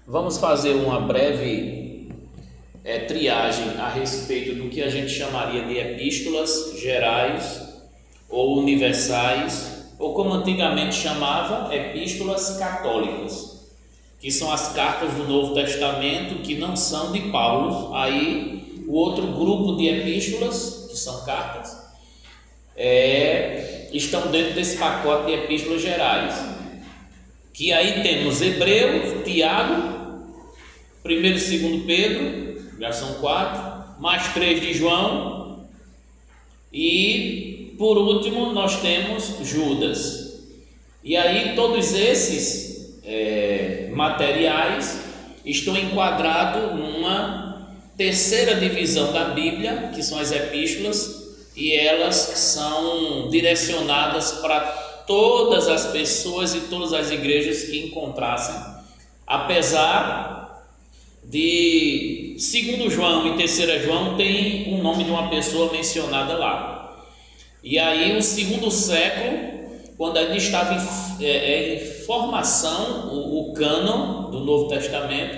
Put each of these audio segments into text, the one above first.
Vamos fazer uma breve triagem a respeito do que a gente chamaria de epístolas gerais ou universais, ou como antigamente chamava, epístolas católicas, que são as cartas do Novo Testamento que não são de Paulo. Aí o outro grupo de epístolas, que são cartas, estão dentro desse pacote de epístolas gerais, que aí temos Hebreus, Tiago, 1º e 2º Pedro, já são 4, mais 3 de João, e por último nós temos Judas. E aí todos esses materiais estão enquadrados numa terceira divisão da Bíblia, que são as epístolas, e elas são direcionadas para todas as pessoas e todas as igrejas que encontrassem, apesar de 2º João e 3ª João tem o nome de uma pessoa mencionada lá. E aí o 2º século, quando ainda estava em formação o cânon do Novo Testamento,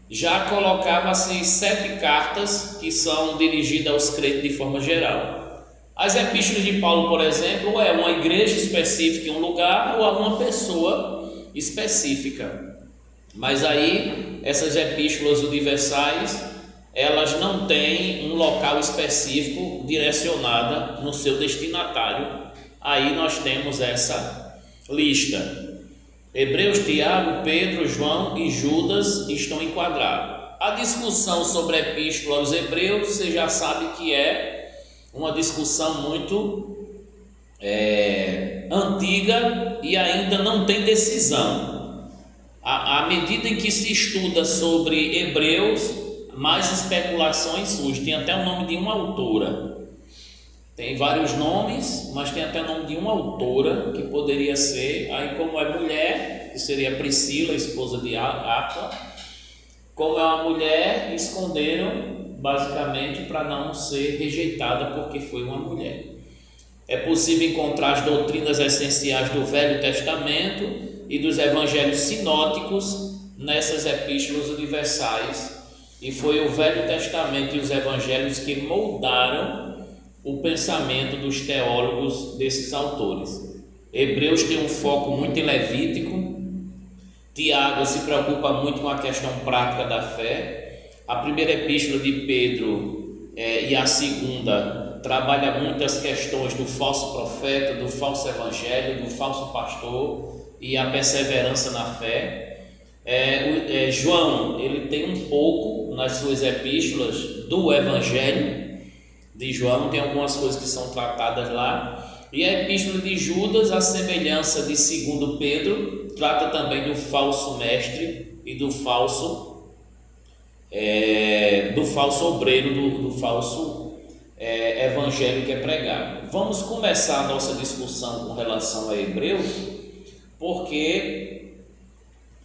já colocava-se 7 cartas que são dirigidas aos crentes de forma geral. As epístolas de Paulo, por exemplo, ou é uma igreja específica em um lugar ou a uma pessoa específica. Mas aí essas epístolas universais, elas não têm um local específico direcionada no seu destinatário. Aí nós temos essa lista. Hebreus, Tiago, Pedro, João e Judas estão enquadrados. A discussão sobre a epístola aos Hebreus, você já sabe que é uma discussão muito antiga e ainda não tem decisão. À medida em que se estuda sobre Hebreus, mais especulações surgem. Tem até o nome de uma autora. Tem vários nomes, mas tem até o nome de uma autora que poderia ser. Aí, como é mulher, que seria Priscila, esposa de Áquila, como é uma mulher, esconderam basicamente para não ser rejeitada porque foi uma mulher. É possível encontrar as doutrinas essenciais do Velho Testamento e dos evangelhos sinóticos nessas epístolas universais, e foi o Velho Testamento e os evangelhos que moldaram o pensamento dos teólogos desses autores. Hebreus tem um foco muito levítico. Tiago se preocupa muito com a questão prática da fé. A primeira epístola de Pedro e a segunda trabalha muito as questões do falso profeta, do falso evangelho, do falso pastor e a perseverança na fé. João, ele tem um pouco nas suas epístolas do evangelho de João, tem algumas coisas que são tratadas lá. E a epístola de Judas, a semelhança de 2º Pedro, trata também do falso mestre e do falso obreiro, do falso evangelho que é pregado. Vamos começar a nossa discussão com relação a Hebreus, porque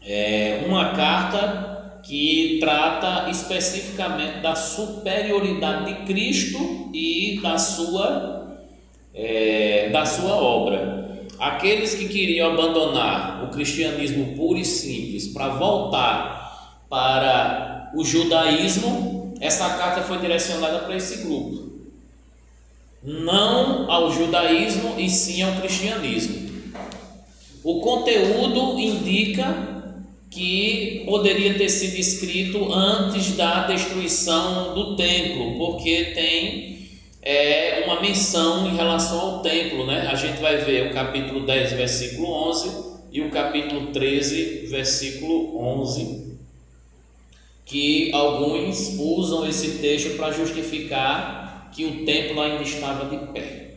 é uma carta que trata especificamente da superioridade de Cristo e da sua obra. Aqueles que queriam abandonar o cristianismo puro e simples para voltar para o judaísmo, essa carta foi direcionada para esse grupo, não ao judaísmo e sim ao cristianismo. O conteúdo indica que poderia ter sido escrito antes da destruição do templo, porque tem uma menção em relação ao templo, né? A gente vai ver o capítulo 10, versículo 11 e o capítulo 13, versículo 11, que alguns usam esse texto para justificar que o templo ainda estava de pé.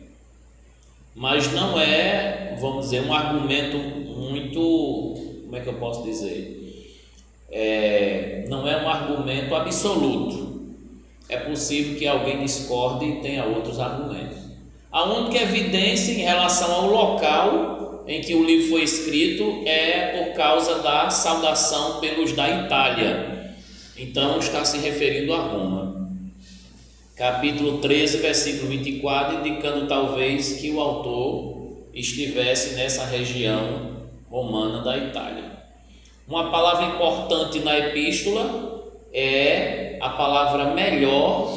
Mas não é, vamos dizer, um argumento muito... Como é que eu posso dizer? Não é um argumento absoluto. É possível que alguém discorde e tenha outros argumentos. A única evidência em relação ao local em que o livro foi escrito é por causa da saudação pelos da Itália. Então está se referindo a Roma. Capítulo 13, versículo 24, indicando talvez que o autor estivesse nessa região romana da Itália. Uma palavra importante na epístola é a palavra melhor,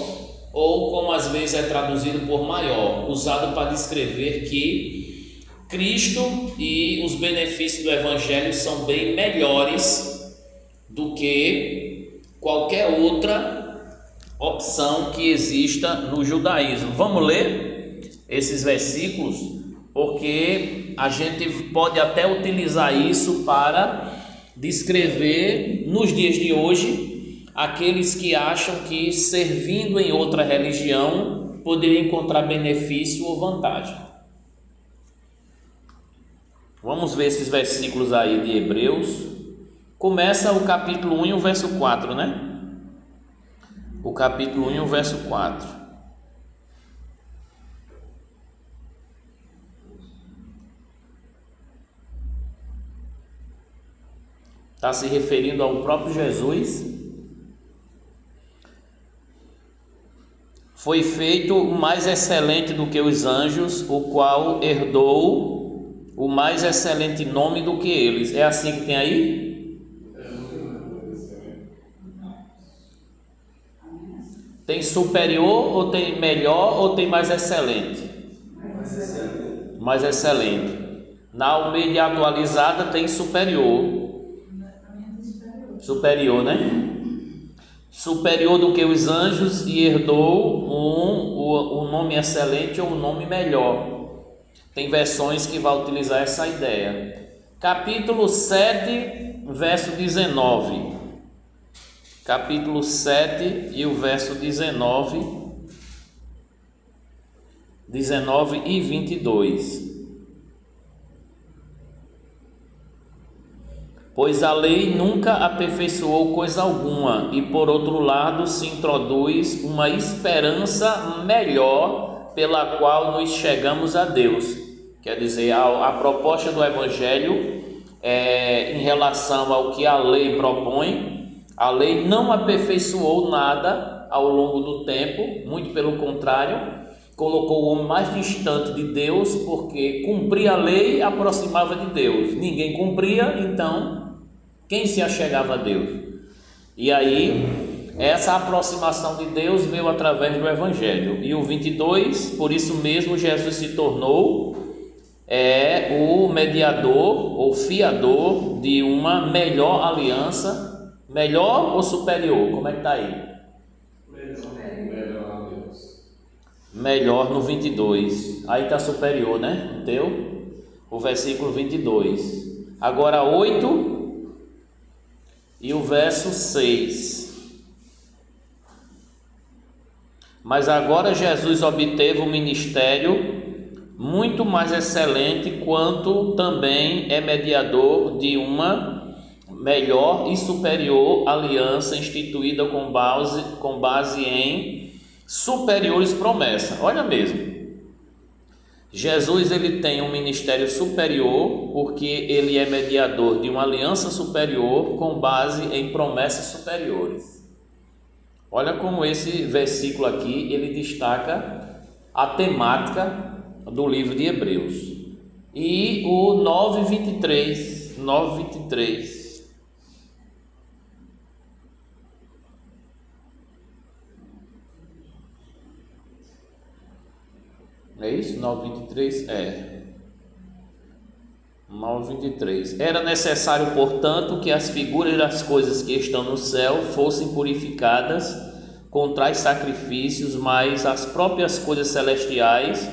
ou como às vezes é traduzido por maior, usado para descrever que Cristo e os benefícios do Evangelho são bem melhores do que qualquer outra opção que exista no judaísmo. Vamos ler esses versículos, porque a gente pode até utilizar isso para descrever nos dias de hoje aqueles que acham que servindo em outra religião poderia encontrar benefício ou vantagem. Vamos ver esses versículos aí de Hebreus. Começa o capítulo 1 e o verso 4, né? O capítulo 1 e o verso 4. Está se referindo ao próprio Jesus. Foi feito mais excelente do que os anjos, o qual herdou o mais excelente nome do que eles. É assim que tem aí? Tem superior, ou tem melhor, ou tem mais excelente? Mais excelente. Na Almeida atualizada tem superior. Superior, né? Superior do que os anjos, e herdou o nome excelente ou o nome melhor. Tem versões que vão utilizar essa ideia. Capítulo 7, verso 19. Capítulo 7 e o verso 19 e 22. Pois a lei nunca aperfeiçoou coisa alguma, e por outro lado se introduz uma esperança melhor pela qual nos chegamos a Deus. Quer dizer, a proposta do Evangelho em relação ao que a lei propõe, a lei não aperfeiçoou nada ao longo do tempo, muito pelo contrário, colocou o homem mais distante de Deus, porque cumprir a lei aproximava de Deus. Ninguém cumpria, então quem se achegava a Deus? E aí, essa aproximação de Deus veio através do Evangelho. E o 22, por isso mesmo Jesus se tornou o mediador ou fiador de uma melhor aliança. Melhor ou superior? Como é que está aí? Melhor no 22. Aí está superior, né? O teu? O versículo 22. Agora 8 e o verso 6. Mas agora Jesus obteve um ministério muito mais excelente, quanto também é mediador de uma melhor e superior aliança instituída com base em superiores promessas. Olha mesmo, Jesus ele tem um ministério superior porque ele é mediador de uma aliança superior com base em promessas superiores. Olha como esse versículo aqui ele destaca a temática do livro de Hebreus. E o 9:23, 9:23. É isso? 9:23? É. 9:23. Era necessário, portanto, que as figuras das coisas que estão no céu fossem purificadas com tais sacrifícios, mas as próprias coisas celestiais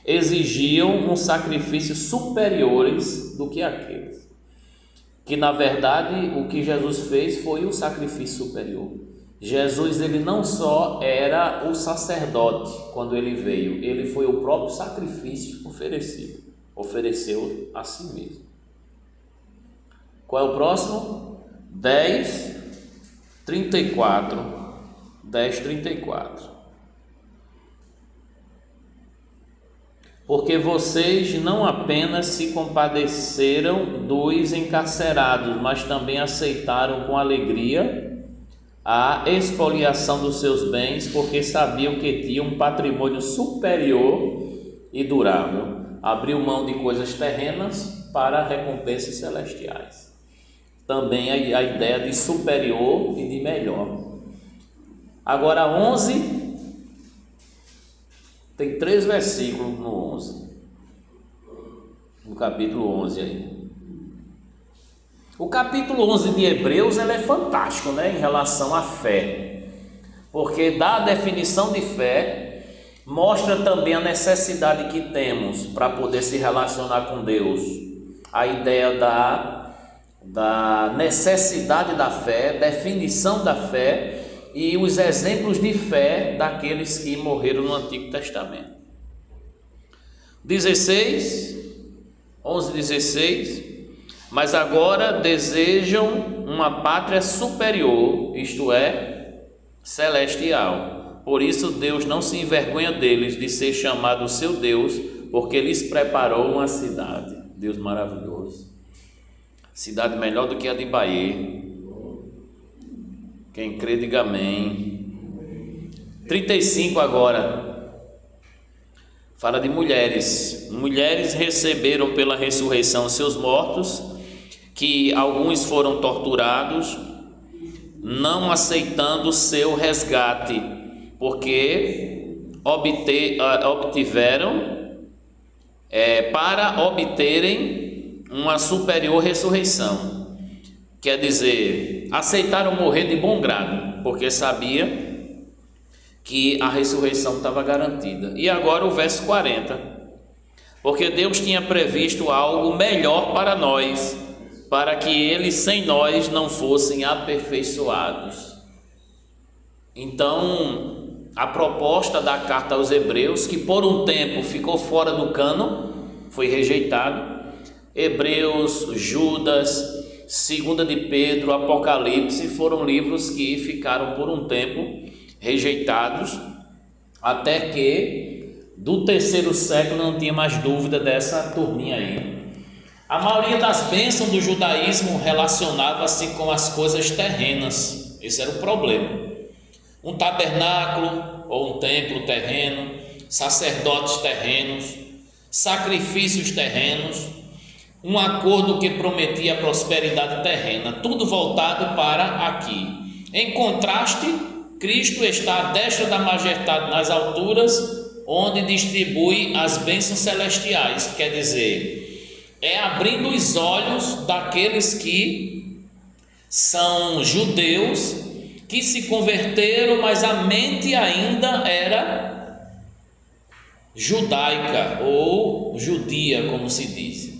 exigiam um sacrifício superiores do que aqueles. Que na verdade o que Jesus fez foi um sacrifício superior. Jesus ele não só era o sacerdote quando ele veio, ele foi o próprio sacrifício oferecido, ofereceu a si mesmo. Qual é o próximo? 10:34. 10:34. Porque vocês não apenas se compadeceram dos encarcerados, mas também aceitaram com alegria a expoliação dos seus bens, porque sabiam que tinham um patrimônio superior e durável. Abriu mão de coisas terrenas para recompensas celestiais. também a ideia de superior e de melhor. Agora 11, tem 3 versículos no 11, no capítulo 11 aí. O capítulo 11 de Hebreus ele é fantástico, né, em relação à fé, porque dá a definição de fé, mostra também a necessidade que temos para poder se relacionar com Deus, a ideia da necessidade da fé, definição da fé e os exemplos de fé daqueles que morreram no Antigo Testamento. 11:16, mas agora desejam uma pátria superior, isto é, celestial. Por isso Deus não se envergonha deles de ser chamado seu Deus, porque lhes preparou uma cidade. Deus maravilhoso. Cidade melhor do que a de Bahia. Quem crê, diga amém. 35 agora. Fala de mulheres. Mulheres receberam pela ressurreição seus mortos, que alguns foram torturados, não aceitando seu resgate, porque para obterem uma superior ressurreição. Quer dizer, aceitaram morrer de bom grado, porque sabia que a ressurreição estava garantida. E agora o verso 40, porque Deus tinha previsto algo melhor para nós, para que eles sem nós não fossem aperfeiçoados. Então, a proposta da carta aos Hebreus, que por um tempo ficou fora do cânon, foi rejeitado. Hebreus, Judas, 2 de Pedro, Apocalipse foram livros que ficaram por um tempo rejeitados, até que do 3º século não tinha mais dúvida dessa turminha aí. A maioria das bênçãos do judaísmo relacionava-se com as coisas terrenas. Esse era o problema. Um tabernáculo ou um templo terreno, sacerdotes terrenos, sacrifícios terrenos, um acordo que prometia prosperidade terrena, tudo voltado para aqui. Em contraste, Cristo está à destra da majestade nas alturas, onde distribui as bênçãos celestiais, quer dizer, é abrindo os olhos daqueles que são judeus, que se converteram, mas a mente ainda era judaica ou judia, como se diz.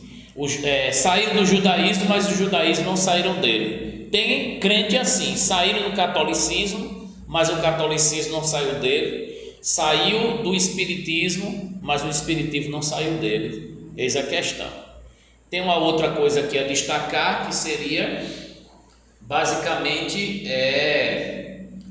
Saíram do judaísmo, mas o judaísmo não saíram dele. Tem crente assim, saíram do catolicismo, mas o catolicismo não saiu dele. Saiu do espiritismo, mas o espiritismo não saiu dele. Eis a questão. Tem uma outra coisa aqui a destacar, que seria basicamente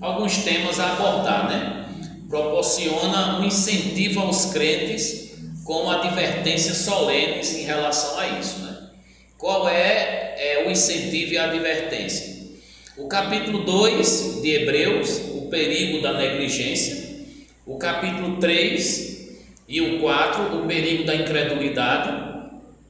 alguns temas a abordar, né? Proporciona um incentivo aos crentes com advertências solenes em relação a isso, né? Qual é o incentivo e a advertência? O capítulo 2 de Hebreus, o perigo da negligência. O capítulo 3 e o 4, o perigo da incredulidade.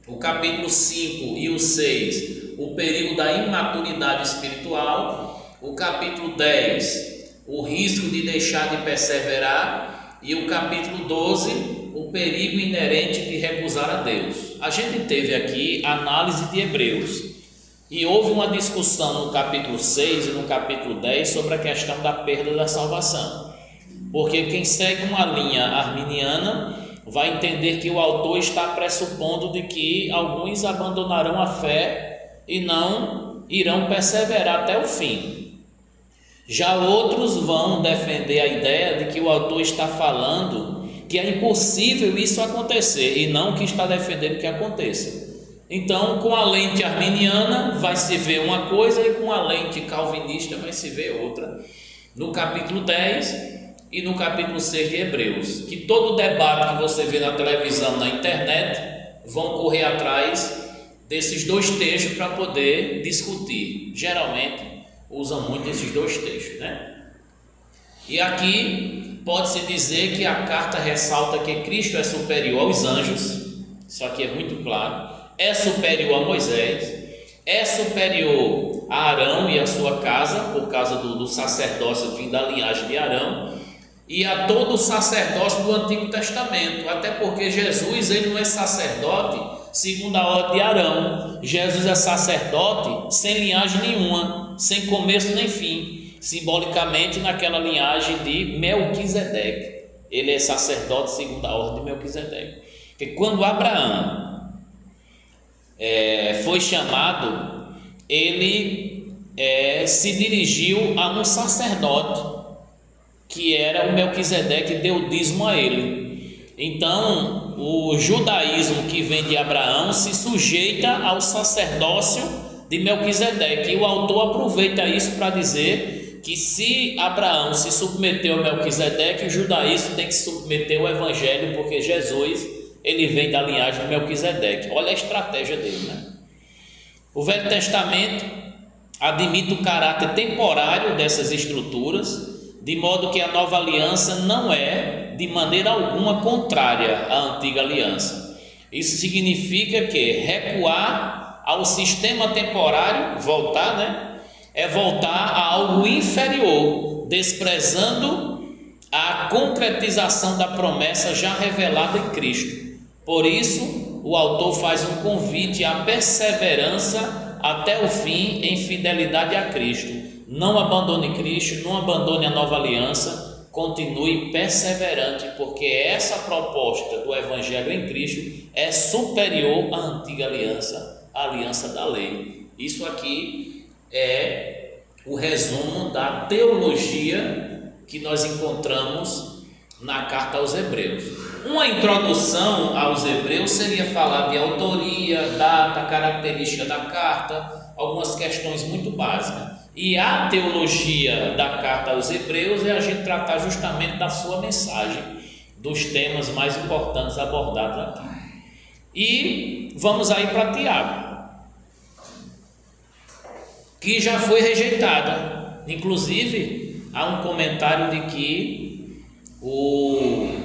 O capítulo 5 e o 6, o perigo da imaturidade espiritual. O capítulo 10, o risco de deixar de perseverar. E o capítulo 12, o perigo inerente de recusar a Deus. A gente teve aqui a análise de Hebreus e houve uma discussão no capítulo 6 e no capítulo 10 sobre a questão da perda da salvação, porque quem segue uma linha arminiana vai entender que o autor está pressupondo de que alguns abandonarão a fé e não irão perseverar até o fim. Já outros vão defender a ideia de que o autor está falando que é impossível isso acontecer e não que está defendendo que aconteça. Então, com a lente arminiana vai se ver uma coisa e com a lente calvinista vai se ver outra. No capítulo 10 e no capítulo 6 de Hebreus, que todo debate que você vê na televisão, na internet, vão correr atrás desses dois textos para poder discutir. Geralmente usam muito esses dois textos, né? E aqui pode-se dizer que a carta ressalta que Cristo é superior aos anjos, isso aqui é muito claro, é superior a Moisés, é superior a Arão e a sua casa, por causa do sacerdócio vindo da linhagem de Arão, e a todo o sacerdócio do Antigo Testamento, até porque Jesus ele não é sacerdote segundo a ordem de Arão. Jesus é sacerdote sem linhagem nenhuma, sem começo nem fim, simbolicamente naquela linhagem de Melquisedeque. Ele é sacerdote segundo a ordem de Melquisedeque. Porque quando Abraão foi chamado, ele se dirigiu a um sacerdote, que era o Melquisedeque, que deu dízimo a ele. Então, o judaísmo que vem de Abraão se sujeita ao sacerdócio de Melquisedeque. E o autor aproveita isso para dizer que se Abraão se submeteu a Melquisedeque, o judaísmo tem que se submeter ao evangelho, porque Jesus ele vem da linhagem de Melquisedeque. Olha a estratégia dele, né? O Velho Testamento admite o caráter temporário dessas estruturas, de modo que a nova aliança não é de maneira alguma contrária à antiga aliança. Isso significa que recuar ao sistema temporário, voltar, né? É voltar a algo inferior, desprezando a concretização da promessa já revelada em Cristo. Por isso, o autor faz um convite à perseverança até o fim em fidelidade a Cristo. Não abandone Cristo, não abandone a nova aliança, continue perseverante, porque essa proposta do Evangelho em Cristo é superior à antiga aliança, a aliança da lei. Isso aqui é o resumo da teologia que nós encontramos na carta aos Hebreus. Uma introdução aos Hebreus seria falar de autoria, data, característica da carta, algumas questões muito básicas. E a teologia da carta aos Hebreus é a gente tratar justamente da sua mensagem, dos temas mais importantes abordados aqui. E vamos aí para Tiago, que já foi rejeitada. Inclusive, há um comentário de que o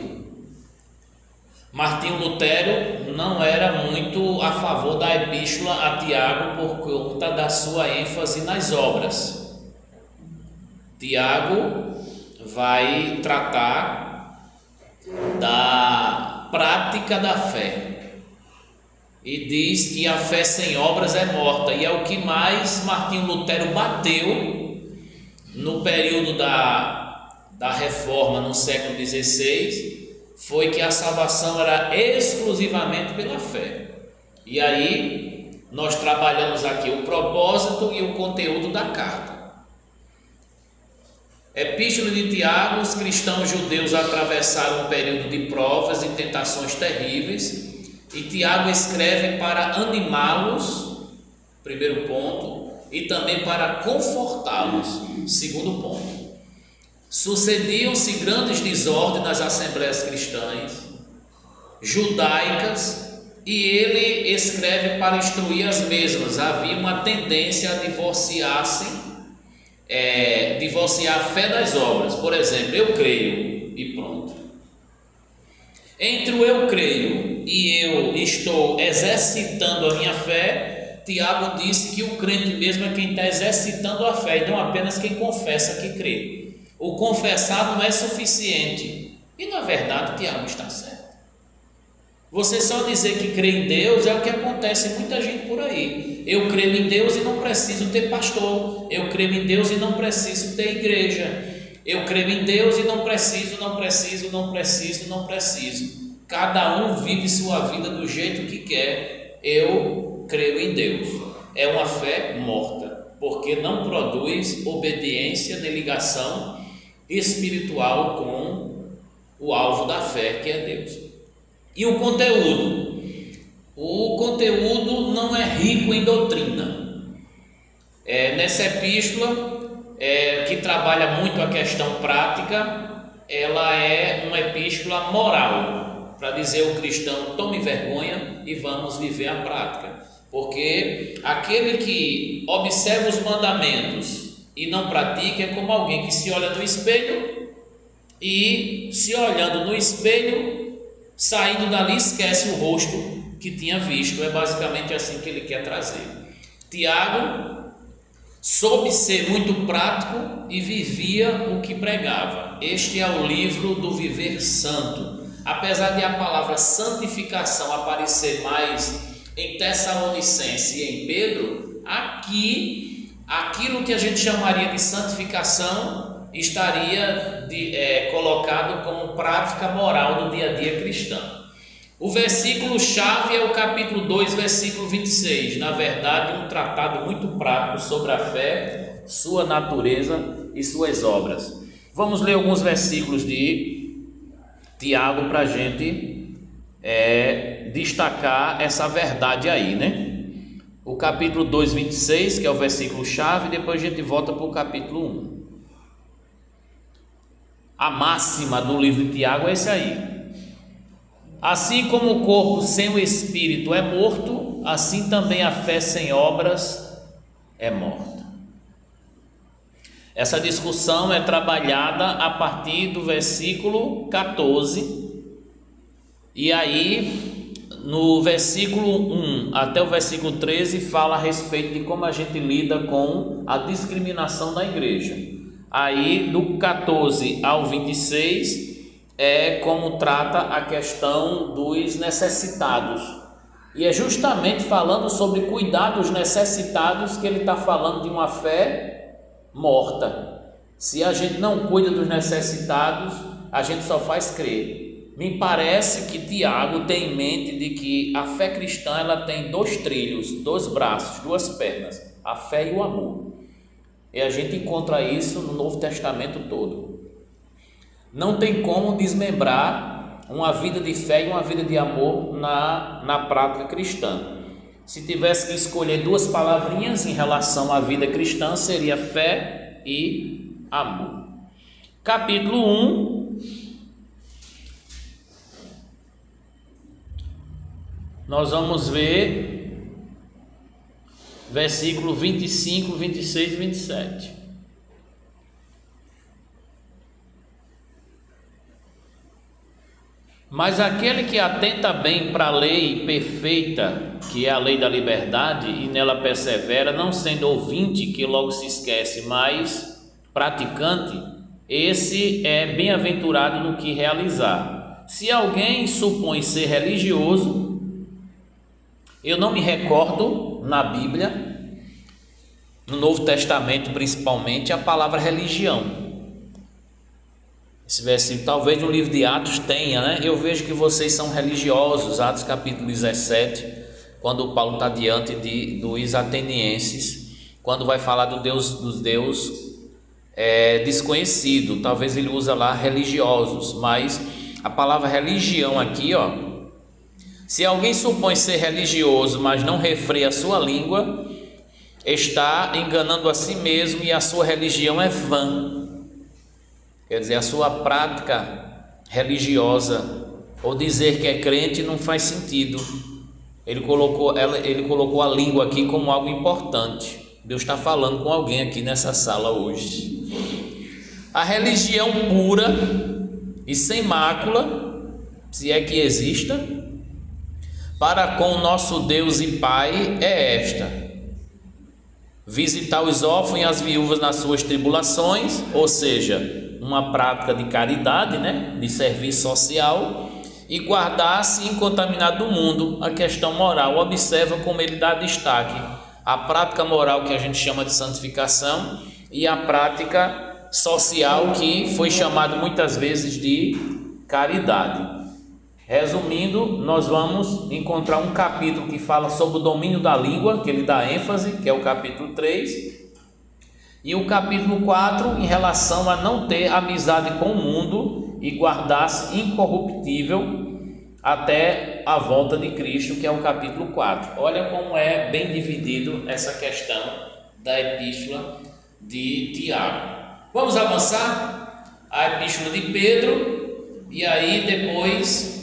Martinho Lutero não era muito a favor da epístola a Tiago por conta da sua ênfase nas obras. Tiago vai tratar da prática da fé e diz que a fé sem obras é morta, e é o que mais Martinho Lutero bateu no período da reforma no século XVI. Foi que a salvação era exclusivamente pela fé. E aí nós trabalhamos aqui o propósito e o conteúdo da carta. Epístola de Tiago: os cristãos judeus atravessaram um período de provas e tentações terríveis, e Tiago escreve para animá-los, primeiro ponto, e também para confortá-los, segundo ponto. Sucediam-se grandes desordens nas assembleias cristãs, judaicas, e ele escreve para instruir as mesmas. Havia uma tendência a divorciar a fé das obras. Por exemplo, eu creio e pronto. Entre o eu creio e eu estou exercitando a minha fé, Tiago disse que o crente mesmo é quem está exercitando a fé, e não apenas quem confessa que crê. O confessar não é suficiente. E na verdade Tiago está certo. Você só dizer que crê em Deus é o que acontece em muita gente por aí. Eu creio em Deus e não preciso ter pastor. Eu creio em Deus e não preciso ter igreja. Eu creio em Deus e não preciso. Cada um vive sua vida do jeito que quer. Eu creio em Deus. É uma fé morta, porque não produz obediência de ligação espiritual com o alvo da fé, que é Deus. E o conteúdo? O conteúdo não é rico em doutrina. Nessa epístola, que trabalha muito a questão prática, ela é uma epístola moral, para dizer ao cristão: tome vergonha e vamos viver a prática. Porque aquele que observa os mandamentos e não pratica é como alguém que se olha no espelho e, se olhando no espelho, saindo dali, esquece o rosto que tinha visto. É basicamente assim que ele quer trazer. Tiago soube ser muito prático e vivia o que pregava. Este é o livro do viver santo. Apesar de a palavra santificação aparecer mais em Tessalonicenses e em Pedro, aqui, aquilo que a gente chamaria de santificação estaria colocado como prática moral do dia a dia cristão. O versículo-chave é o capítulo 2, versículo 26. Na verdade, um tratado muito prático sobre a fé, sua natureza e suas obras. Vamos ler alguns versículos de Tiago para a gente destacar essa verdade aí, né? O capítulo 2, 26, que é o versículo-chave, depois a gente volta para o capítulo 1. A máxima do livro de Tiago é esse aí. Assim como o corpo sem o espírito é morto, assim também a fé sem obras é morta. Essa discussão é trabalhada a partir do versículo 14, e aí no versículo 1 até o versículo 13 fala a respeito de como a gente lida com a discriminação na igreja. Aí do 14 ao 26 é como trata a questão dos necessitados. E é justamente falando sobre cuidar dos necessitados que ele está falando de uma fé morta. Se a gente não cuida dos necessitados, a gente só faz crer. Me parece que Tiago tem em mente de que a fé cristã ela tem dois trilhos, dois braços, duas pernas, a fé e o amor. E a gente encontra isso no Novo Testamento todo. Não tem como desmembrar uma vida de fé e uma vida de amor na prática cristã. Se tivesse que escolher duas palavrinhas em relação à vida cristã, seria fé e amor. Capítulo 1. Nós vamos ver versículo 25, 26 e 27. Mas aquele que atenta bem para a lei perfeita, que é a lei da liberdade, e nela persevera, não sendo ouvinte que logo se esquece, mas praticante, esse é bem-aventurado no que realizar. Se alguém supõe ser religioso, eu não me recordo na Bíblia, no Novo Testamento principalmente, a palavra religião. Esse versículo, talvez no livro de Atos tenha, né? Eu vejo que vocês são religiosos, Atos capítulo 17, quando Paulo está diante dos atenienses, quando vai falar dos Deus desconhecido, talvez ele usa lá religiosos, mas a palavra religião aqui, ó, se alguém supõe ser religioso, mas não refreia a sua língua, está enganando a si mesmo e a sua religião é vã. Quer dizer, a sua prática religiosa ou dizer que é crente não faz sentido. Ele colocou a língua aqui como algo importante. Deus está falando com alguém aqui nessa sala hoje. A religião pura e sem mácula, se é que exista, para com o nosso Deus e Pai é esta: visitar os órfãos e as viúvas nas suas tribulações, ou seja, uma prática de caridade, né? De serviço social, e guardar-se incontaminado do mundo. A questão moral, observa como ele dá destaque a prática moral que a gente chama de santificação e a prática social que foi chamado muitas vezes de caridade. Resumindo, nós vamos encontrar um capítulo que fala sobre o domínio da língua, que ele dá ênfase, que é o capítulo 3, e o capítulo 4 em relação a não ter amizade com o mundo e guardar-se incorruptível até a volta de Cristo, que é o capítulo 4. Olha como é bem dividido essa questão da epístola de Tiago. Vamos avançar a epístola de Pedro e aí depois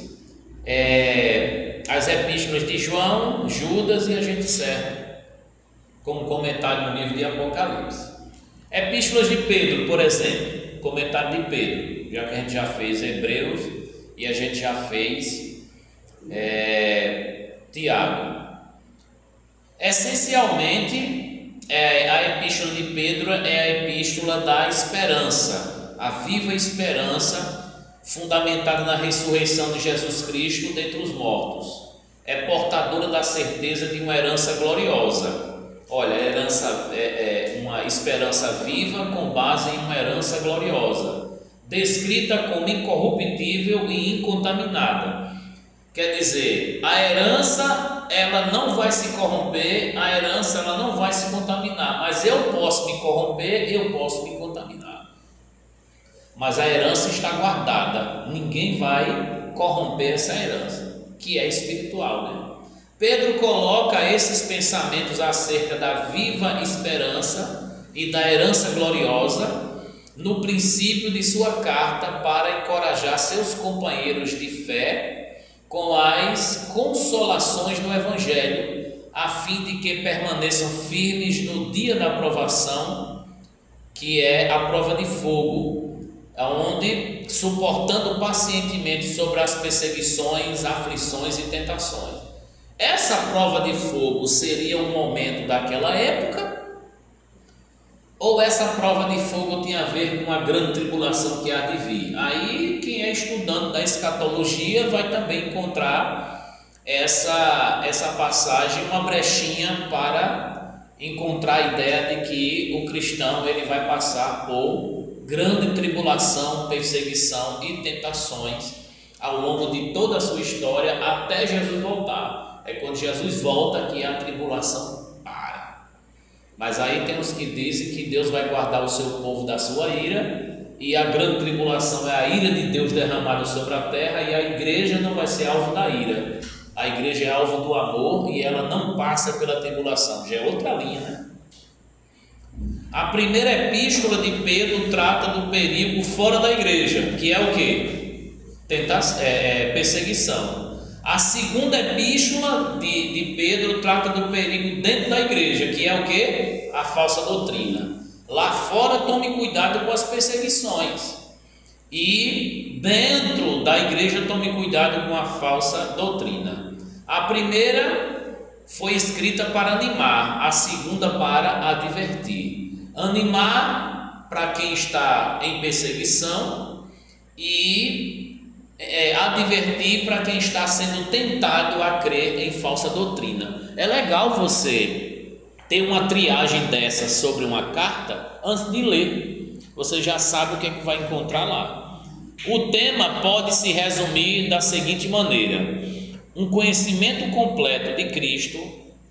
as epístolas de João, Judas, e a gente encerra com um comentário no livro de Apocalipse. Epístolas de Pedro, por exemplo, comentário de Pedro, já que a gente já fez Hebreus e a gente já fez Tiago. Essencialmente, a epístola de Pedro é a epístola da esperança, a viva esperança fundamentada na ressurreição de Jesus Cristo dentre os mortos. É portadora da certeza de uma herança gloriosa. Olha, herança é uma esperança viva com base em uma herança gloriosa, descrita como incorruptível e incontaminada. Quer dizer, a herança ela não vai se corromper, a herança ela não vai se contaminar, mas eu posso me corromper, eu posso me contaminar. Mas a herança está guardada, ninguém vai corromper essa herança, que é espiritual, né? Pedro coloca esses pensamentos acerca da viva esperança e da herança gloriosa no princípio de sua carta para encorajar seus companheiros de fé com as consolações do Evangelho, a fim de que permaneçam firmes no dia da provação, que é a prova de fogo, onde, suportando pacientemente sobre as perseguições, aflições e tentações. Essa prova de fogo seria um momento daquela época? Ou essa prova de fogo tinha a ver com a grande tribulação que há de vir? Aí quem é estudante da escatologia vai também encontrar essa passagem, uma brechinha para encontrar a ideia de que o cristão ele vai passar por grande tribulação, perseguição e tentações ao longo de toda a sua história até Jesus voltar. É quando Jesus volta que a tribulação para. Mas aí tem os que dizem que Deus vai guardar o seu povo da sua ira, e a grande tribulação é a ira de Deus derramada sobre a terra, e a igreja não vai ser alvo da ira. A igreja é alvo do amor e ela não passa pela tribulação. Já é outra linha, né? A primeira epístola de Pedro trata do perigo fora da igreja, que é o quê? Perseguição. A segunda epístola de Pedro trata do perigo dentro da igreja, que é o quê? A falsa doutrina. Lá fora tome cuidado com as perseguições, e dentro da igreja tome cuidado com a falsa doutrina. A primeira foi escrita para animar, a segunda para advertir. Animar para quem está em perseguição e advertir para quem está sendo tentado a crer em falsa doutrina. É legal você ter uma triagem dessa sobre uma carta antes de ler. Você já sabe o que é que vai encontrar lá. O tema pode se resumir da seguinte maneira: um conhecimento completo de Cristo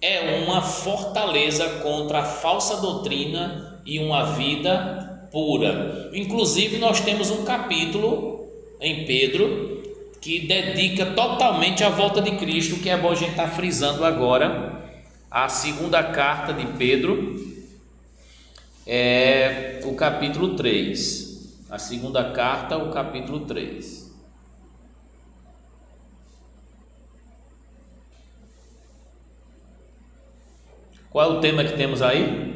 é uma fortaleza contra a falsa doutrina e uma vida pura. Inclusive nós temos um capítulo em Pedro que dedica totalmente à volta de Cristo, que é bom a gente estar frisando agora. A segunda carta de Pedro é o capítulo 3. A segunda carta, o capítulo 3. Qual é o tema que temos aí?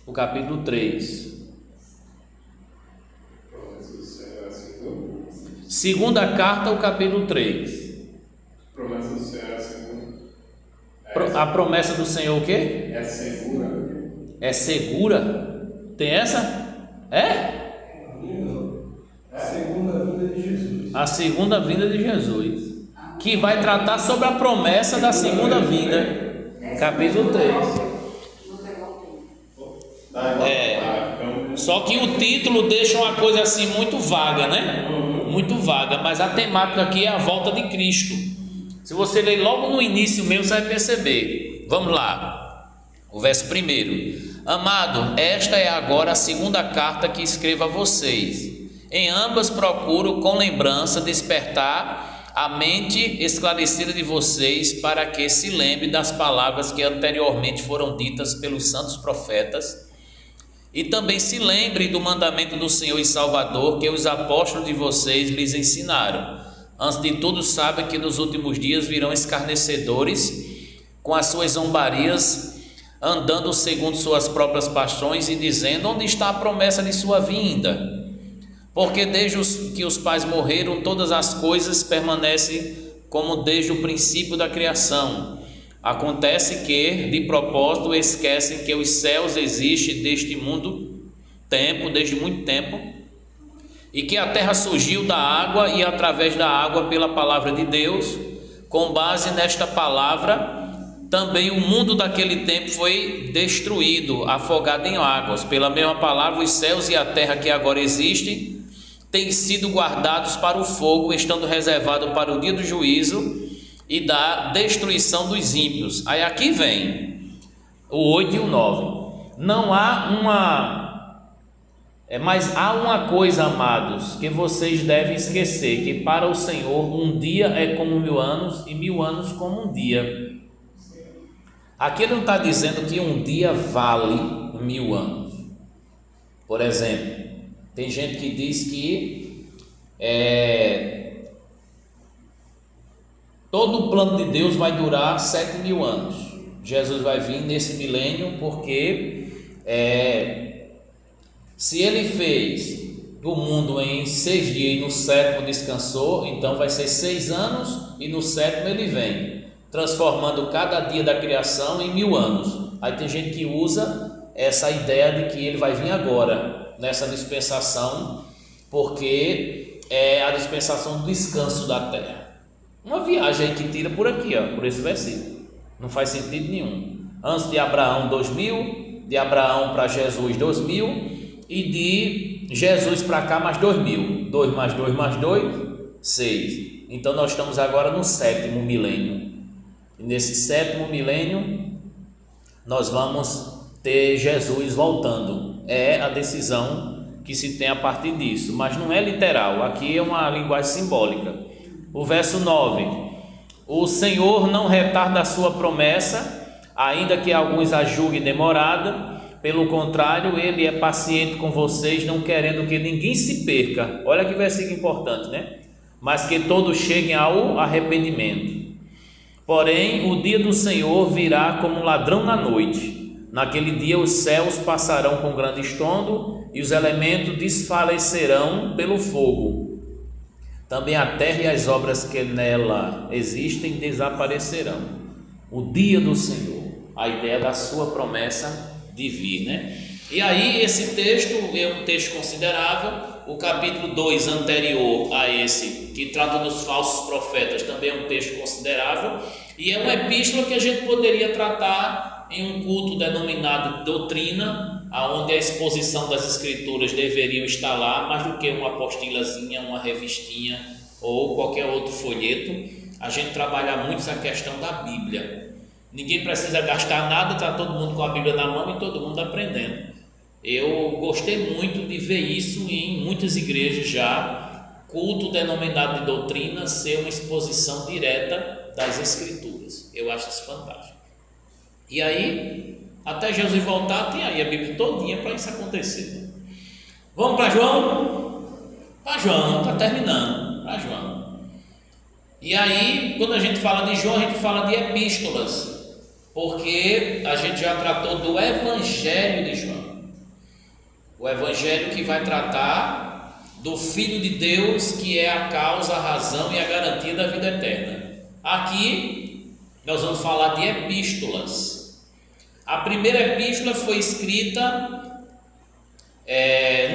O capítulo 3. Segunda carta, o capítulo 3. Promessa do Senhor é segura. A promessa do Senhor o quê? É segura. É segura? Tem essa? É? A segunda vinda de Jesus. A segunda vinda de Jesus, que vai tratar sobre a promessa da segunda vinda. Capítulo 3. Só que o título deixa uma coisa assim muito vaga, né? Muito vaga, mas a temática aqui é a volta de Cristo. Se você ler logo no início mesmo, você vai perceber. Vamos lá, o verso 1. Amado, esta é agora a segunda carta que escrevo a vocês. Em ambas procuro com lembrança despertar a mente esclarecida de vocês, para que se lembre das palavras que anteriormente foram ditas pelos santos profetas, e também se lembre do mandamento do Senhor e Salvador que os apóstolos de vocês lhes ensinaram. Antes de tudo, sabe que nos últimos dias virão escarnecedores com as suas zombarias, andando segundo suas próprias paixões e dizendo: onde está a promessa de sua vinda? Porque desde que os pais morreram, todas as coisas permanecem como desde o princípio da criação. Acontece que, de propósito, esquecem que os céus existem desde desde muito tempo, e que a terra surgiu da água e através da água pela palavra de Deus. Com base nesta palavra, também o mundo daquele tempo foi destruído, afogado em águas. Pela mesma palavra, os céus e a terra que agora existem têm sido guardados para o fogo, estando reservados para o dia do juízo e da destruição dos ímpios. Aí aqui vem o 8 e o 9. Mas há uma coisa, amados, que vocês devem esquecer, que para o Senhor um dia é como 1000 anos e 1000 anos como um dia. Aqui ele não está dizendo que um dia vale 1000 anos. Por exemplo, tem gente que diz que todo o plano de Deus vai durar 7000 anos. Jesus vai vir nesse milênio porque se ele fez o mundo em 6 dias e no 7º descansou, então vai ser 6 anos e no 7º ele vem, transformando cada dia da criação em 1000 anos. Aí tem gente que usa essa ideia de que ele vai vir agora, nessa dispensação, porque é a dispensação do descanso da terra. Uma viagem aí que tira por aqui, por esse versículo. Não faz sentido nenhum. Antes de Abraão 2000, de Abraão para Jesus 2000, e de Jesus para cá mais 2000. 2 mais 2 mais 2, 6. Então nós estamos agora no 7º milênio. E nesse 7º milênio nós vamos ter Jesus voltando. É a decisão que se tem a partir disso, mas não é literal. Aqui é uma linguagem simbólica. O verso 9: o Senhor não retarda a sua promessa, ainda que alguns a julguem demorada. Pelo contrário, ele é paciente com vocês, não querendo que ninguém se perca. Olha que versículo importante, né? Mas que todos cheguem ao arrependimento. Porém, o dia do Senhor virá como um ladrão na noite. Naquele dia os céus passarão com grande estrondo e os elementos desfalecerão pelo fogo. Também a terra e as obras que nela existem desaparecerão. O dia do Senhor, a ideia da sua promessa de vir, né? E aí esse texto é um texto considerável. O capítulo 2 anterior a esse, que trata dos falsos profetas, também é um texto considerável, e é uma epístola que a gente poderia tratar em um culto denominado doutrina, aonde a exposição das escrituras deveriam estar lá, mais do que uma apostilazinha, uma revistinha ou qualquer outro folheto. A gente trabalha muito essa questão da Bíblia. Ninguém precisa gastar nada, está todo mundo com a Bíblia na mão e todo mundo aprendendo. Eu gostei muito de ver isso em muitas igrejas já, culto denominado de doutrina ser uma exposição direta das Escrituras. Eu acho isso fantástico. E aí, até Jesus voltar, tem aí a Bíblia todinha para isso acontecer. Vamos para João? Para João, está terminando. Para João. E aí, quando a gente fala de João, a gente fala de epístolas, porque a gente já tratou do Evangelho de João, o Evangelho que vai tratar do Filho de Deus, que é a causa, a razão e a garantia da vida eterna. Aqui nós vamos falar de epístolas. A primeira epístola foi escrita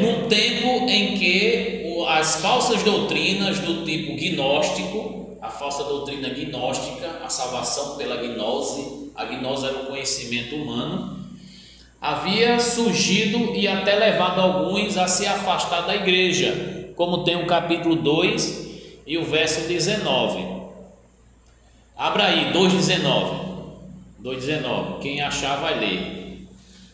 num tempo em que as falsas doutrinas do tipo gnóstico, a falsa doutrina gnóstica, a salvação pela gnose, a gnose era o conhecimento humano, havia surgido e até levado alguns a se afastar da igreja, como tem o capítulo 2 e o verso 19. Abra aí, 2,19. Quem achar vai ler.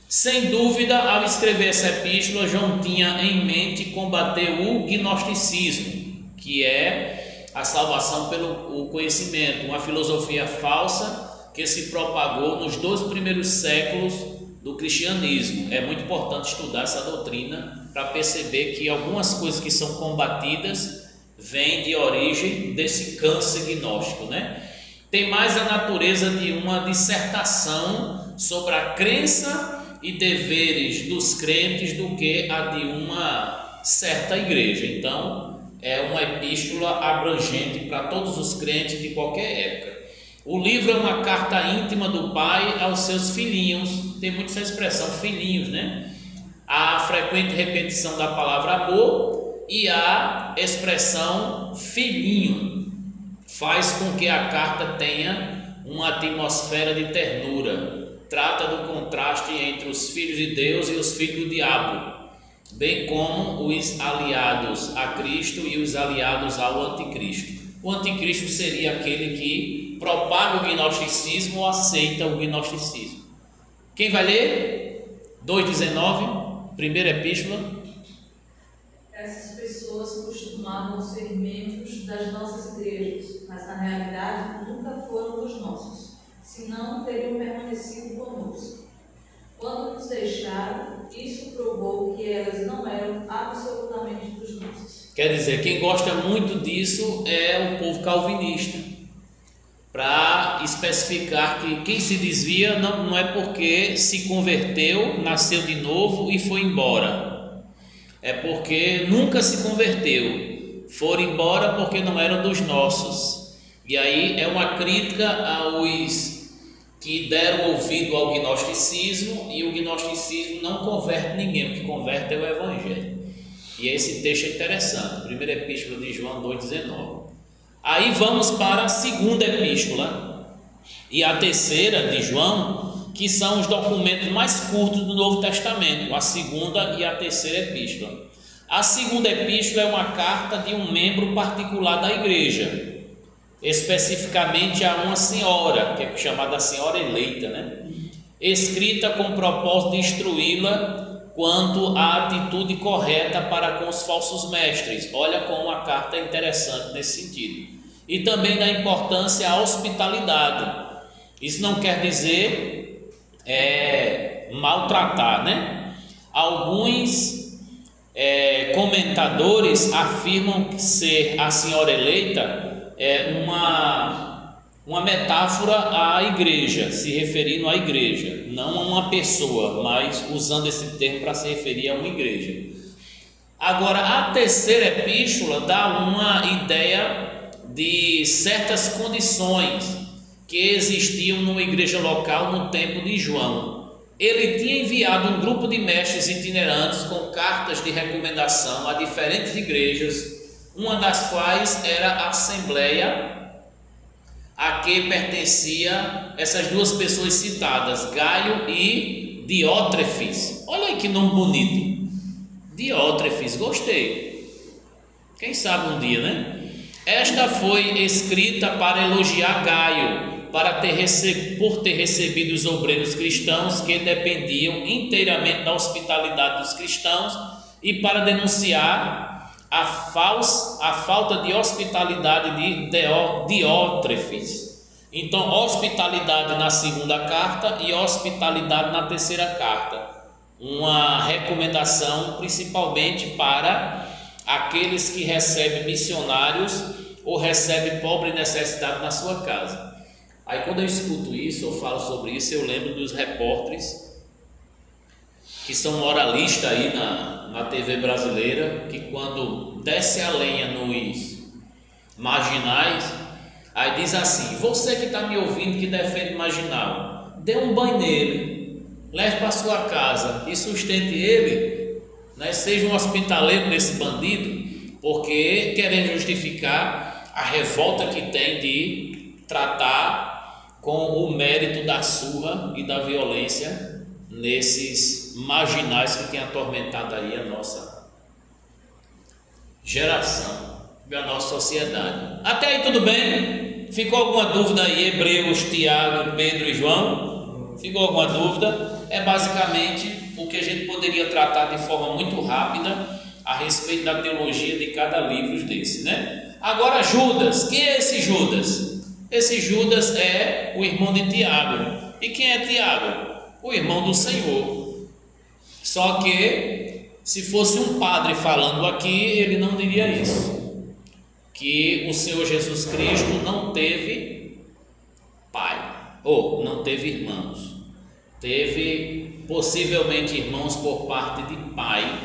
Sem dúvida, ao escrever essa epístola, João tinha em mente combater o gnosticismo, que é a salvação pelo conhecimento, uma filosofia falsa que se propagou nos 2 primeiros séculos do cristianismo. É muito importante estudar essa doutrina para perceber que algumas coisas que são combatidas vêm de origem desse câncer gnóstico, né? Tem mais a natureza de uma dissertação sobre a crença e deveres dos crentes do que a de uma certa igreja. Então, é uma epístola abrangente para todos os crentes de qualquer época. O livro é uma carta íntima do pai aos seus filhinhos. Tem muito essa expressão, filhinhos, né? A frequente repetição da palavra amor e a expressão filhinho faz com que a carta tenha uma atmosfera de ternura. Trata do contraste entre os filhos de Deus e os filhos do diabo, bem como os aliados a Cristo e os aliados ao anticristo. O anticristo seria aquele que propaga o gnosticismo ou aceita o gnosticismo. Quem vai ler? 2,19, primeira epístola. Essas pessoas costumavam ser membros das nossas igrejas, mas na realidade nunca foram dos nossos, senão teriam permanecido conosco. Quando nos deixaram, isso provou que elas não eram absolutamente dos nossos. Quer dizer, quem gosta muito disso é o povo calvinista, para especificar que quem se desvia não é porque se converteu, nasceu de novo e foi embora. É porque nunca se converteu, foram embora porque não eram dos nossos. E aí é uma crítica aos que deram ouvido ao gnosticismo, e o gnosticismo não converte ninguém, o que converte é o evangelho. E esse texto é interessante, primeira epístola de João 2,19. Aí vamos para a segunda epístola e a terceira de João, que são os documentos mais curtos do Novo Testamento, a segunda e a terceira epístola. A segunda epístola é uma carta de um membro particular da igreja, especificamente a uma senhora, que é chamada senhora eleita, né? Escrita com o propósito de instruí-la quanto à atitude correta para com os falsos mestres. Olha como a carta é interessante nesse sentido. E também da importância à hospitalidade. Isso não quer dizer maltratar, né? Alguns comentadores afirmam que ser a senhora eleita é uma metáfora à igreja, se referindo à igreja, não a uma pessoa, mas usando esse termo para se referir a uma igreja. Agora, a terceira epístola dá uma ideia de certas condições que existiam numa igreja local no tempo de João. Ele tinha enviado um grupo de mestres itinerantes com cartas de recomendação a diferentes igrejas, uma das quais era a Assembleia, a que pertencia essas duas pessoas citadas, Gaio e Diótrefes. Olha aí que nome bonito, Diótrefes, gostei. Quem sabe um dia, né? Esta foi escrita para elogiar Gaio, por ter recebido os obreiros cristãos que dependiam inteiramente da hospitalidade dos cristãos, e para denunciar a falta de hospitalidade de Diótrefes. Então, hospitalidade na segunda carta e hospitalidade na terceira carta. Uma recomendação principalmente para aqueles que recebem missionários ou recebem pobre e necessitado na sua casa. Aí quando eu escuto isso, eu falo sobre isso, eu lembro dos repórteres que são moralistas aí na TV brasileira, que quando desce a lenha nos marginais, aí diz assim: você que está me ouvindo, que defende marginal, dê um banho nele, leve para sua casa e sustente ele, né? Seja um hospitaleiro nesse bandido, porque querem justificar a revolta que tem de tratar com o mérito da surra e da violência nesses marginais que têm atormentado aí a nossa geração e a nossa sociedade. Até aí tudo bem? Ficou alguma dúvida aí? Hebreus, Tiago, Pedro e João? Ficou alguma dúvida? É basicamente o que a gente poderia tratar de forma muito rápida a respeito da teologia de cada livro desse, né? Agora Judas, quem é esse Judas? Esse Judas é o irmão de Tiago. E quem é Tiago? O irmão do Senhor. Só que se fosse um padre falando aqui, ele não diria isso, que o Senhor Jesus Cristo não teve pai, ou não teve irmãos. Teve possivelmente irmãos por parte de pai,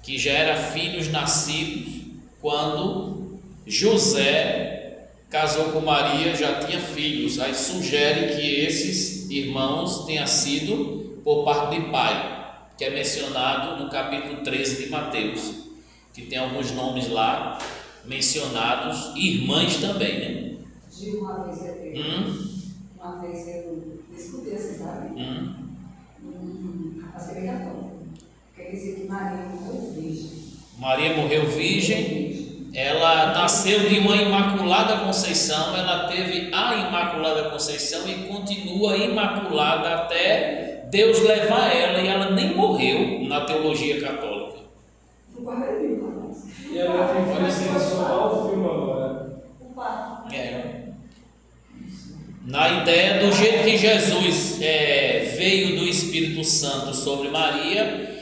que já eram filhos nascidos quando José casou com Maria, já tinha filhos. Aí sugere que esses irmãos tenham sido por parte de pai, que é mencionado no capítulo 13 de Mateus, que tem alguns nomes lá mencionados, irmãs também, né? De uma vez eu discuti essa, sabe? Capacete católica. Quer dizer que Maria morreu virgem. Maria morreu virgem, ela nasceu de uma Imaculada Conceição, ela teve a Imaculada Conceição e continua imaculada até Deus levar ela, e ela nem morreu na teologia católica. E ela tem influência só o filme agora. Na ideia do jeito que Jesus veio do Espírito Santo sobre Maria,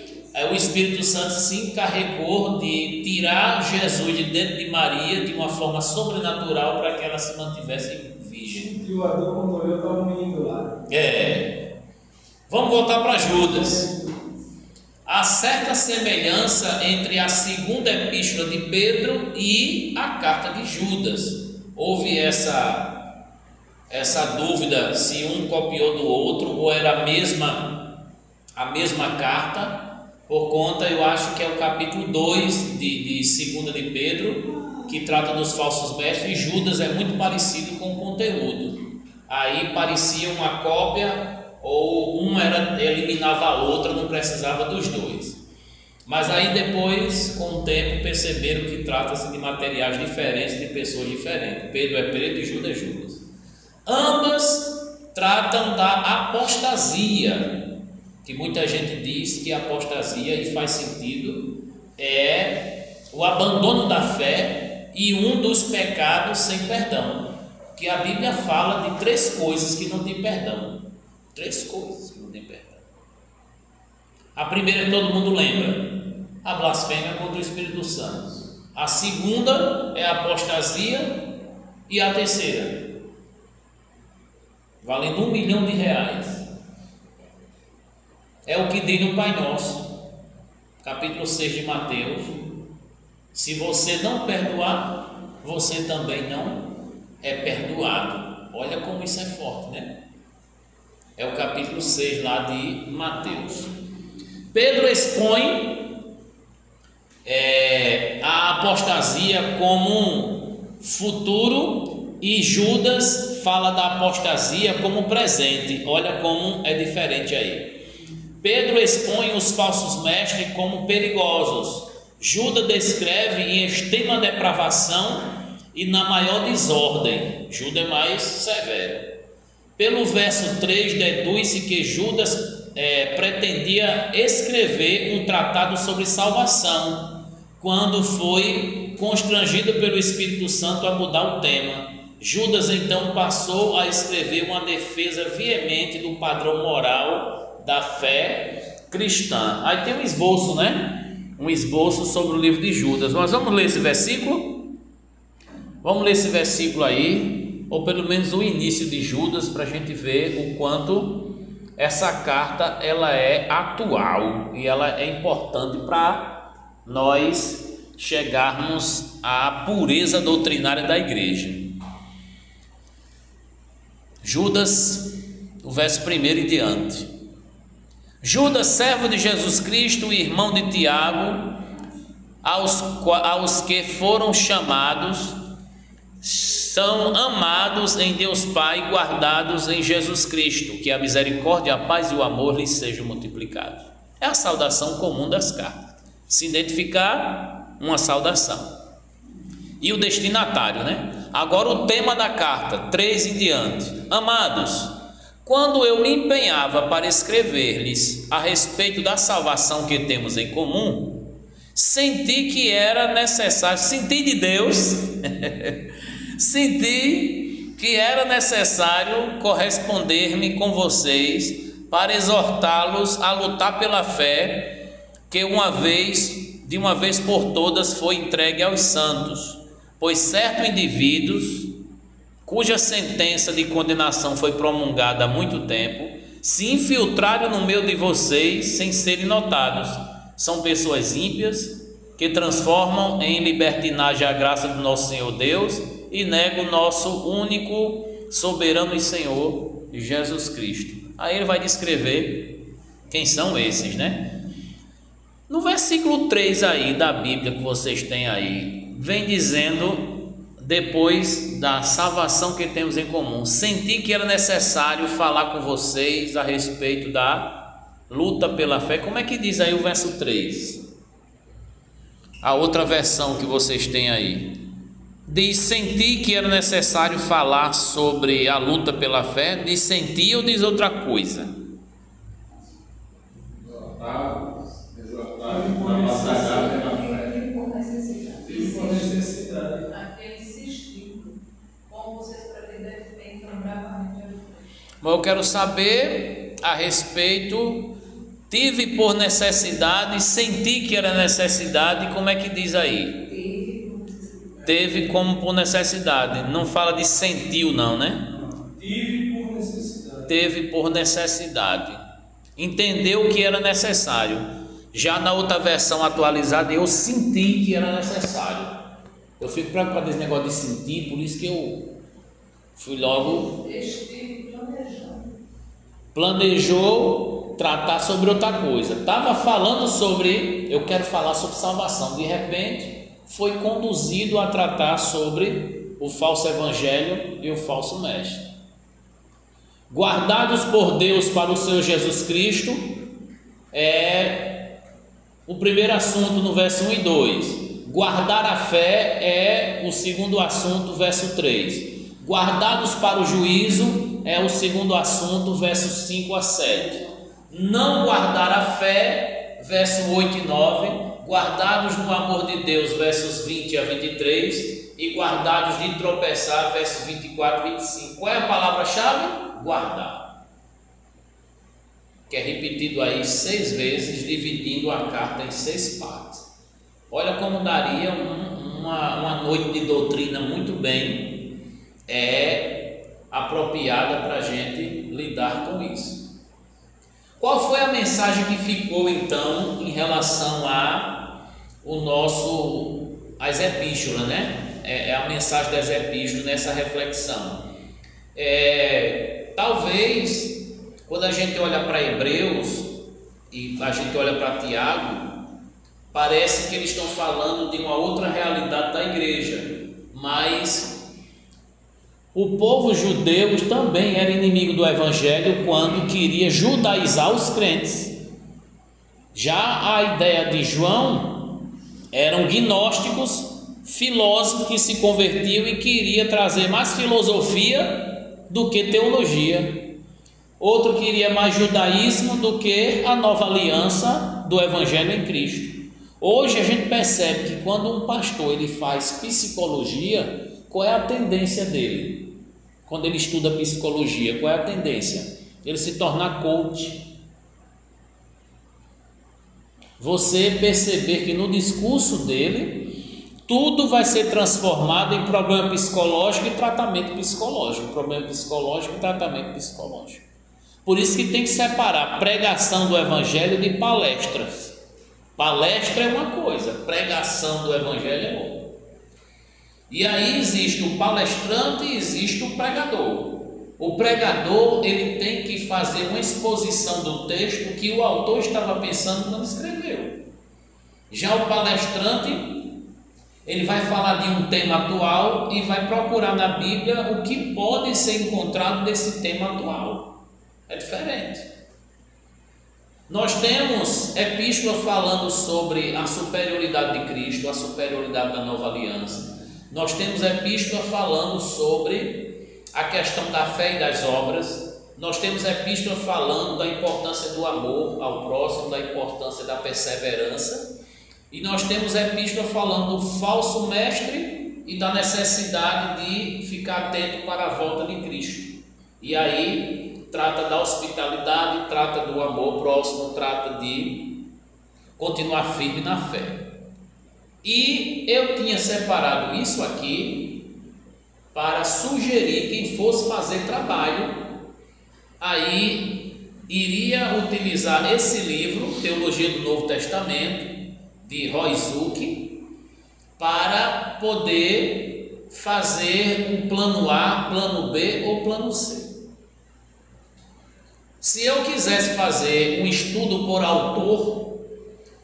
o Espírito Santo se encarregou de tirar Jesus de dentro de Maria de uma forma sobrenatural para que ela se mantivesse virgem. E o Adão, quando eu estava indo lá. Vamos voltar para Judas. Há certa semelhança entre a segunda epístola de Pedro e a carta de Judas. Houve essa dúvida se um copiou do outro ou era a mesma carta. Por conta, eu acho que é o capítulo 2 de 2 de Pedro, que trata dos falsos mestres. Judas é muito parecido com o conteúdo. Aí parecia uma cópia, ou uma eliminava a outra, não precisava dos dois. Mas aí depois, com o tempo, perceberam que trata-se de materiais diferentes, de pessoas diferentes. Pedro é Pedro e Judas é Judas. Ambas tratam da apostasia, que muita gente diz que a apostasia, e faz sentido, é o abandono da fé e um dos pecados sem perdão. Que a Bíblia fala de 3 coisas que não tem perdão. 3 coisas que não tem perdão. A primeira, todo mundo lembra, a blasfêmia contra o Espírito Santo. A segunda é a apostasia, e a terceira, valendo R$1 milhão, é o que diz no Pai Nosso, capítulo 6 de Mateus: se você não perdoar, você também não é perdoado. Olha como isso é forte, né? É o capítulo 6 lá de Mateus. Pedro expõe a apostasia como um futuro, e Judas fala da apostasia como presente. Olha como é diferente aí. Pedro expõe os falsos mestres como perigosos. Judas descreve em extrema depravação e na maior desordem. Judas é mais severo. Pelo verso 3, deduz-se que Judas pretendia escrever um tratado sobre salvação, quando foi constrangido pelo Espírito Santo a mudar o tema. Judas então passou a escrever uma defesa veemente do padrão moral da fé cristã. Aí tem um esboço, né? Um esboço sobre o livro de Judas. Nós vamos ler esse versículo? Vamos ler esse versículo aí, ou pelo menos o início de Judas, para a gente ver o quanto essa carta ela é atual e ela é importante para nós chegarmos à pureza doutrinária da igreja. Judas, o verso 1 em diante. Judas, servo de Jesus Cristo, irmão de Tiago, aos que foram chamados, são amados em Deus Pai, guardados em Jesus Cristo, que a misericórdia, a paz e o amor lhes sejam multiplicados. É a saudação comum das cartas. Se identificar, uma saudação. E o destinatário, né? Agora o tema da carta, 3 em diante. Amados, quando eu me empenhava para escrever-lhes a respeito da salvação que temos em comum, senti que era necessário, senti de Deus, senti que era necessário corresponder-me com vocês para exortá-los a lutar pela fé que de uma vez por todas foi entregue aos santos, pois certos indivíduos cuja sentença de condenação foi promulgada há muito tempo, se infiltraram no meio de vocês sem serem notados. São pessoas ímpias que transformam em libertinagem a graça do nosso Senhor Deus e nega o nosso único, soberano e Senhor, Jesus Cristo. Aí ele vai descrever quem são esses, né? No versículo 3 aí da Bíblia que vocês têm aí, vem dizendo, depois da salvação que temos em comum, senti que era necessário falar com vocês a respeito da luta pela fé. Como é que diz aí o verso 3? A outra versão que vocês têm aí diz: senti que era necessário falar sobre a luta pela fé. Diz sentir ou diz outra coisa? Aquele insistiu, como vocês pretendem enfrentar bravamente. Mas eu quero saber a respeito. Tive por necessidade, senti que era necessidade. Como é que diz aí? Teve como por necessidade. Não fala de sentiu não, né? Tive por necessidade. Teve por necessidade. Entendeu que era necessário. Já na outra versão atualizada, eu senti que era necessário. Eu fico preocupado com esse negócio de sentir, por isso que eu fui logo. Estive planejando. Planejou tratar sobre outra coisa. Estava falando sobre, eu quero falar sobre salvação. De repente, foi conduzido a tratar sobre o falso evangelho e o falso mestre. Guardados por Deus para o Senhor Jesus Cristo é o primeiro assunto no verso 1 e 2. Guardar a fé é o segundo assunto, verso 3. Guardados para o juízo é o segundo assunto, versos 5 a 7. Não guardar a fé, verso 8 e 9, guardados no amor de Deus, versos 20 a 23, e guardados de tropeçar, versos 24 e 25. Qual é a palavra-chave? Guardar. Que é repetido aí 6 vezes, dividindo a carta em 6 partes. Olha como daria uma noite de doutrina muito bem apropriada para a gente lidar com isso. Qual foi a mensagem que ficou então em relação às epístolas, né? É a mensagem das epístolas nessa reflexão. Talvez quando a gente olha para Hebreus e a gente olha para Tiago, parece que eles estão falando de uma outra realidade da igreja, mas o povo judeu também era inimigo do evangelho quando queria judaizar os crentes. Já a ideia de João eram gnósticos, filósofos que se convertiam e queria trazer mais filosofia do que teologia. Outro queria mais judaísmo do que a nova aliança do evangelho em Cristo. Hoje a gente percebe que quando um pastor ele faz psicologia, qual é a tendência dele? Quando ele estuda psicologia, qual é a tendência? Ele se tornar coach. Você perceber que no discurso dele, tudo vai ser transformado em problema psicológico e tratamento psicológico. Problema psicológico e tratamento psicológico. Por isso que tem que separar pregação do evangelho de palestras. Palestra é uma coisa, pregação do evangelho é outra. E aí existe o palestrante e existe o pregador. O pregador ele tem que fazer uma exposição do texto que o autor estava pensando quando escreveu. Já o palestrante ele vai falar de um tema atual e vai procurar na Bíblia o que pode ser encontrado desse tema atual. É diferente. Nós temos epístola falando sobre a superioridade de Cristo, a superioridade da nova aliança. Nós temos epístola falando sobre a questão da fé e das obras. Nós temos epístola falando da importância do amor ao próximo, da importância da perseverança. E nós temos epístola falando do falso mestre e da necessidade de ficar atento para a volta de Cristo. E aí trata da hospitalidade, trata do amor próximo, trata de continuar firme na fé. E eu tinha separado isso aqui para sugerir quem fosse fazer trabalho, aí iria utilizar esse livro, Teologia do Novo Testamento, de Roy Zuck, para poder fazer um plano A, plano B ou plano C. Se eu quisesse fazer um estudo por autor,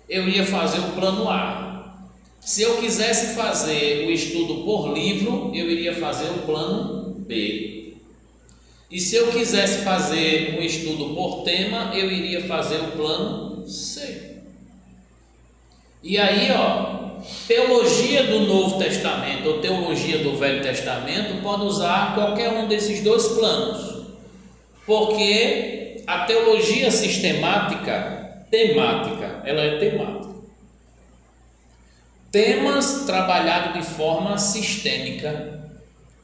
eu ia fazer o plano A. Se eu quisesse fazer o estudo por livro, eu iria fazer o plano B. E se eu quisesse fazer um estudo por tema, eu iria fazer o plano C. E aí, teologia do Novo Testamento ou teologia do Velho Testamento pode usar qualquer um desses dois planos, porque a teologia sistemática, ela é temática. Temas trabalhados de forma sistêmica.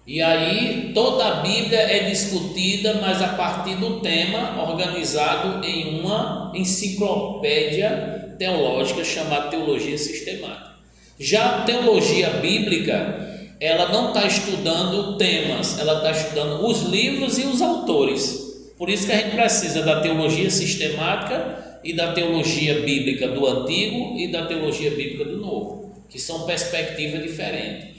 E aí toda a Bíblia é discutida, mas a partir do tema organizado em uma enciclopédia teológica chamada teologia sistemática. Já a teologia bíblica, ela não está estudando temas, ela está estudando os livros e os autores. Por isso que a gente precisa da teologia sistemática e da teologia bíblica do Antigo e da teologia bíblica do Novo, que são perspectivas diferentes.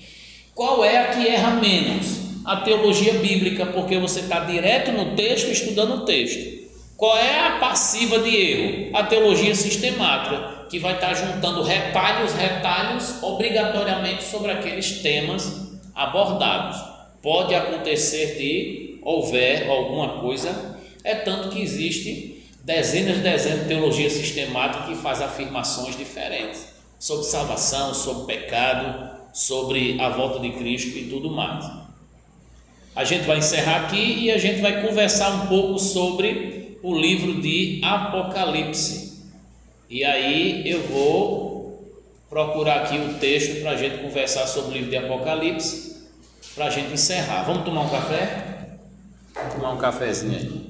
Qual é a que erra menos? A teologia bíblica, porque você está direto no texto, estudando o texto. Qual é a passiva de erro? A teologia sistemática, que vai estar juntando retalhos obrigatoriamente sobre aqueles temas abordados. Pode acontecer de houver alguma coisa, é tanto que existe dezenas de teologia sistemática que faz afirmações diferentes sobre salvação, sobre pecado, sobre a volta de Cristo e tudo mais. A gente vai encerrar aqui e a gente vai conversar um pouco sobre o livro de Apocalipse. E aí eu vou procurar aqui o texto para a gente conversar sobre o livro de Apocalipse, para a gente encerrar. Vamos tomar um café? Vamos tomar um cafezinho aí.